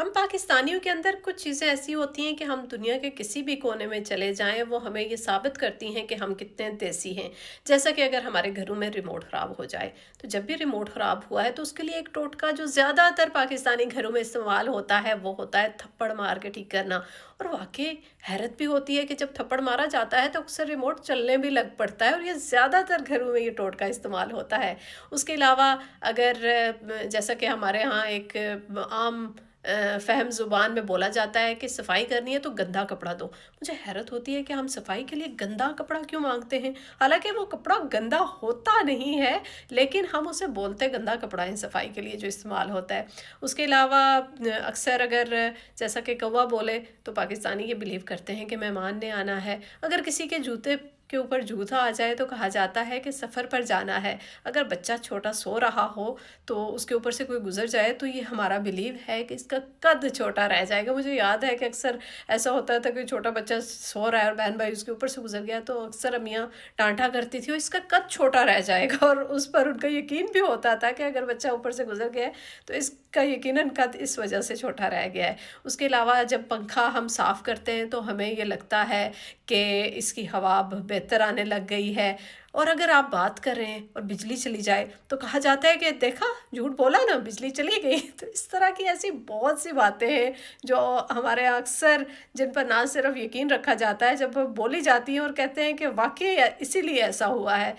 हम पाकिस्तानियों के अंदर कुछ चीज़ें ऐसी होती हैं कि हम दुनिया के किसी भी कोने में चले जाएं, वो हमें ये साबित करती हैं कि हम कितने देसी हैं। जैसा कि अगर हमारे घरों में रिमोट ख़राब हो जाए, तो जब भी रिमोट ख़राब हुआ है तो उसके लिए एक टोटका जो ज़्यादातर पाकिस्तानी घरों में इस्तेमाल होता है वो होता है थप्पड़ मार के ठीक करना। और वाकई हैरत भी होती है कि जब थप्पड़ मारा जाता है तो अक्सर रिमोट चलने भी लग पड़ता है, और ये ज़्यादातर घरों में ये टोटका इस्तेमाल होता है। उसके अलावा अगर जैसा कि हमारे यहाँ एक आम फ़हम ज़ुबान में बोला जाता है कि सफाई करनी है तो गंदा कपड़ा दो। मुझे हैरत होती है कि हम सफाई के लिए गंदा कपड़ा क्यों माँगते हैं? हालाँकि वो कपड़ा गंदा होता नहीं है, लेकिन हम उसे बोलते गंदा कपड़ा है सफाई के लिए जो इस्तेमाल होता है। उसके अलावा अक्सर अगर जैसा कि कौवा बोले तो पाकिस्तानी ये बिलीव करते हैं कि मेहमान ने आना है। अगर किसी के जूते के ऊपर जूता आ जाए तो कहा जाता है कि सफ़र पर जाना है। अगर बच्चा छोटा सो रहा हो तो उसके ऊपर से कोई गुज़र जाए तो ये हमारा बिलीव है कि इसका कद छोटा रह जाएगा। मुझे याद है कि अक्सर ऐसा होता था कि छोटा बच्चा सो रहा है और बहन भाई उसके ऊपर से गुज़र गया, तो अक्सर अम्मियाँ डाँटा करती थी और इसका कद छोटा रह जाएगा, और उस पर उनका यकीन भी होता था कि अगर बच्चा ऊपर से गुज़र गया है तो इसका यकीनन कद इस वजह से छोटा रह गया है। उसके अलावा जब पंखा हम साफ़ करते हैं तो हमें ये लगता है कि इसकी हवा अब बेहतर आने लग गई है। और अगर आप बात करें और बिजली चली जाए तो कहा जाता है कि देखा, झूठ बोला ना, बिजली चली गई। तो इस तरह की ऐसी बहुत सी बातें हैं जो हमारे यहाँ अक्सर, जिन पर ना सिर्फ यकीन रखा जाता है, जब वो बोली जाती हैं और कहते हैं कि वाकई इसीलिए ऐसा हुआ है।